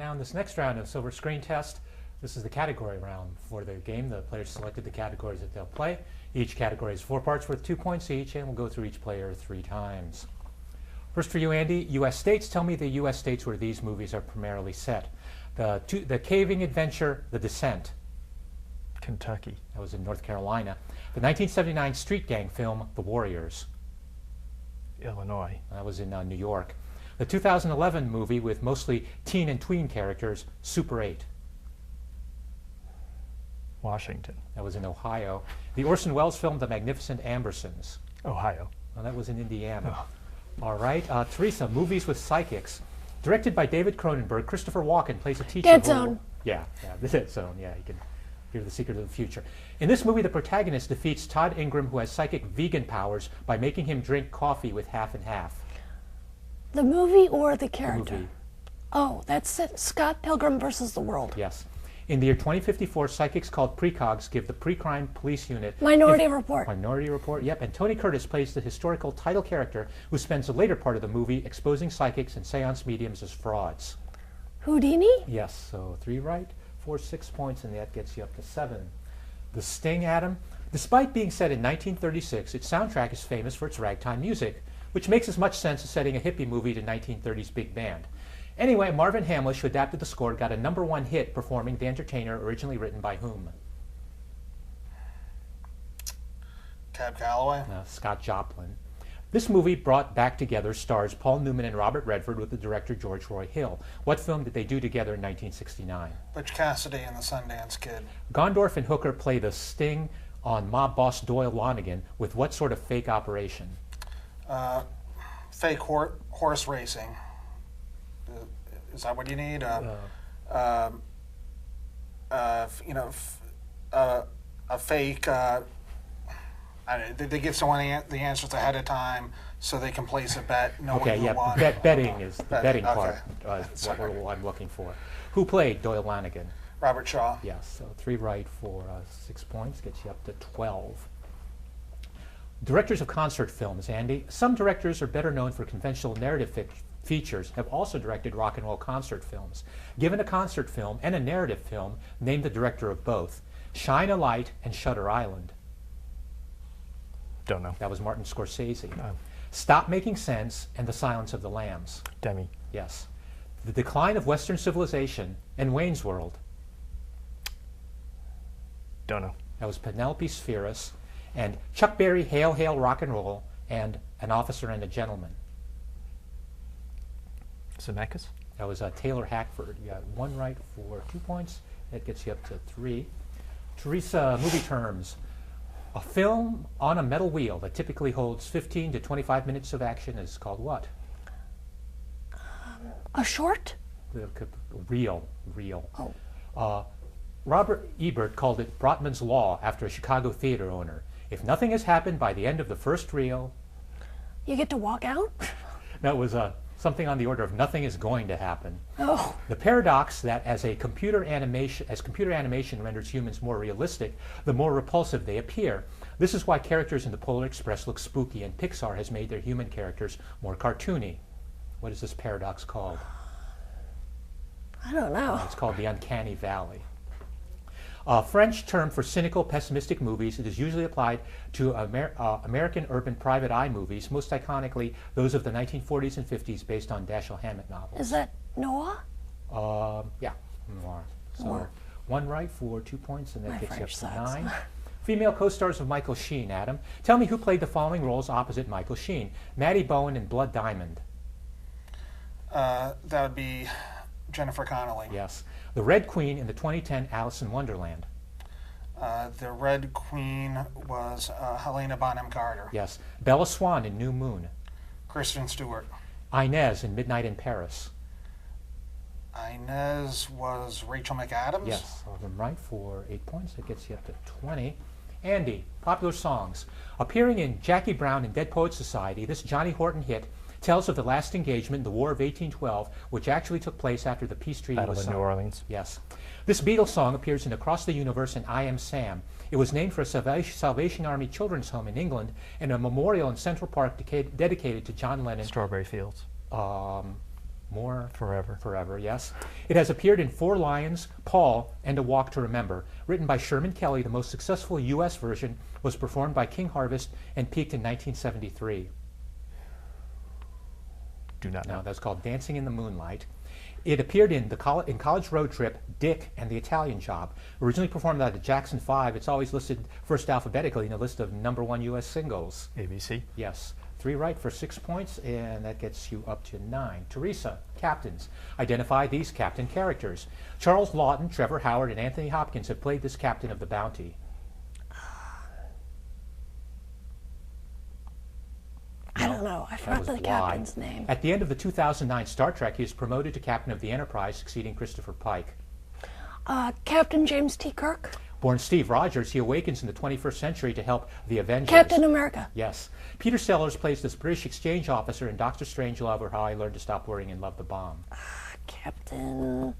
now in this next round of Silver Screen Test, this is the category round for the game. The players selected the categories that they'll play. Each category is 4 parts worth 2 points each, and we'll go through each player 3 times. First for you, Andy, U.S. states. Tell me the U.S. states where these movies are primarily set. The caving adventure, The Descent. Kentucky. That was in North Carolina. The 1979 street gang film, The Warriors. Illinois. That was in New York. The 2011 movie with mostly teen and tween characters, Super 8. Washington. That was in Ohio. The Orson Welles film, The Magnificent Ambersons. Ohio. Well, that was in Indiana. Oh. All right. Teresa, movies with psychics. Directed by David Cronenberg, Christopher Walken plays a teacher. Dead Zone. Yeah, the Dead Zone. Yeah, you can hear the secret of the future. In this movie, the protagonist defeats Todd Ingram, who has psychic vegan powers, by making him drink coffee with half and half. The movie or the character? The movie. Oh, that's it. Scott Pilgrim versus the World. Yes. In the year 2054, psychics called precogs give the pre-crime police unit... Minority Report. Minority Report, yep. And Tony Curtis plays the historical title character who spends the later part of the movie exposing psychics and seance mediums as frauds. Houdini? Yes, so 3 right, 4, 6 points, and that gets you up to 7. The Sting, Adam. Despite being set in 1936, its soundtrack is famous for its ragtime music, which makes as much sense as setting a hippie movie to 1930s big band. Anyway, Marvin Hamlish, who adapted the score, got a #1 hit performing The Entertainer, originally written by whom? Cab Calloway? Scott Joplin. This movie brought back together stars Paul Newman and Robert Redford with the director George Roy Hill. What film did they do together in 1969? Butch Cassidy and the Sundance Kid. Gondorf and Hooker play the Sting on mob boss Doyle Lonigan with what sort of fake operation? Fake horse racing. Is that what you need? A fake. They give someone the answers ahead of time so they can place a bet. Okay, yeah, betting is the betting part. Is what I'm looking for. Who played Doyle Lonigan? Robert Shaw. Yes, so 3 right for 6 points, gets you up to 12. Directors of concert films, Andy. Some directors are better known for conventional narrative features, have also directed rock and roll concert films. Given a concert film and a narrative film, name the director of both. Shine a Light and Shutter Island. Don't know. That was Martin Scorsese. Stop Making Sense and The Silence of the Lambs. Demi. Yes. The Decline of Western Civilization and Wayne's World. Don't know. That was Penelope Spheris. And Chuck Berry, Hail, Hail, Rock and Roll, and An Officer and a Gentleman. Zemeckis? That was Taylor Hackford. You got 1 right for 2 points. That gets you up to 3. Teresa, movie terms. A film on a metal wheel that typically holds 15 to 25 minutes of action is called what? A short? Reel. Oh. Robert Ebert called it Brotman's Law after a Chicago theater owner. If nothing has happened by the end of the first reel... You get to walk out? That was something on the order of nothing is going to happen. Oh. The paradox that as computer animation renders humans more realistic, the more repulsive they appear. This is why characters in the Polar Express look spooky, and Pixar has made their human characters more cartoony. What is this paradox called? I don't know. It's called the Uncanny Valley. A French term for cynical, pessimistic movies. It is usually applied to American urban private eye movies, most iconically those of the 1940s and 50s based on Dashiell Hammett novels. Is that Noah? Yeah, noir. So Noir. 1 right for 2 points, and that My gets you up French to sucks. 9. Female co-stars of Michael Sheen, Adam. Tell me who played the following roles opposite Michael Sheen. Maddie Bowen in Blood Diamond. That would be Jennifer Connelly. Yes. The Red Queen in the 2010 Alice in Wonderland. The Red Queen was Helena Bonham Carter. Yes. Bella Swan in New Moon. Kristen Stewart. Inez in Midnight in Paris. Inez was Rachel McAdams. Yes. All of them right for 8 points. That gets you up to 20. Andy, popular songs. Appearing in Jackie Brown and Dead Poets Society, this Johnny Horton hit tells of the last engagement in the War of 1812, which actually took place after the peace treaty Battle was of signed. New Orleans. Yes. This Beatles song appears in Across the Universe and I Am Sam. It was named for a Salvation Army children's home in England and a memorial in Central Park dedicated to John Lennon. Strawberry Fields. More Forever. Forever, yes. It has appeared in Four Lions, Paul, and A Walk to Remember. Written by Sherman Kelly, the most successful U.S. version was performed by King Harvest and peaked in 1973. Do not know. No, that's called Dancing in the Moonlight. It appeared in in College Road Trip, Dick, and The Italian Job. Originally performed by the Jackson 5, it's always listed first alphabetically in a list of #1 U.S. singles. ABC. Yes. 3 right for 6 points, and that gets you up to 9. Teresa, captains. Identify these captain characters. Charles Lawton, Trevor Howard, and Anthony Hopkins have played this captain of the Bounty. I don't know. I forgot was the Y. captain's name. At the end of the 2009 Star Trek, he is promoted to captain of the Enterprise, succeeding Christopher Pike. Captain James T. Kirk. Born Steve Rogers, he awakens in the 21st century to help the Avengers. Captain America. Yes. Peter Sellers plays this British exchange officer in Doctor Strangelove, or How I Learned to Stop Worrying and Love the Bomb. Captain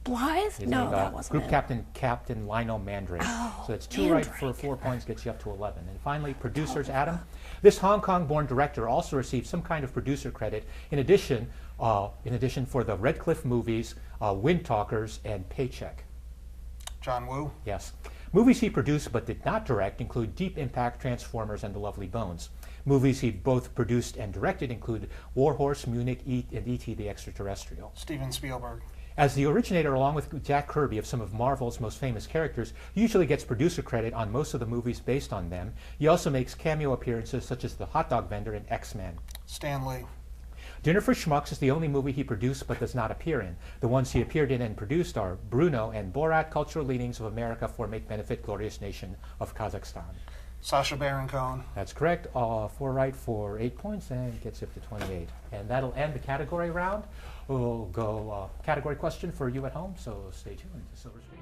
Blythe? His No, name, that wasn't Group it. Captain Lionel Mandrake. Oh, So that's 2 right for 4 points, gets you up to 11. And finally, producers, Adam. This Hong Kong-born director also received some kind of producer credit in addition for the Red Cliff movies, Wind Talkers, and Paycheck. John Woo. Yes. Movies he produced but did not direct include Deep Impact, Transformers, and The Lovely Bones. Movies he both produced and directed include War Horse, Munich, and E.T. the Extraterrestrial. Steven Spielberg. As the originator, along with Jack Kirby, of some of Marvel's most famous characters, he usually gets producer credit on most of the movies based on them. He also makes cameo appearances such as the hot dog vendor in X-Men. Stan Lee. Dinner for Schmucks is the only movie he produced but does not appear in. The ones he appeared in and produced are Bruno and Borat, Cultural Leanings of America for Make Benefit, Glorious Nation of Kazakhstan. Sacha Baron Cohen. That's correct. 4 right for 8 points and gets you up to 28. And that'll end the category round. We'll go category question for you at home, so stay tuned to Silver Screen.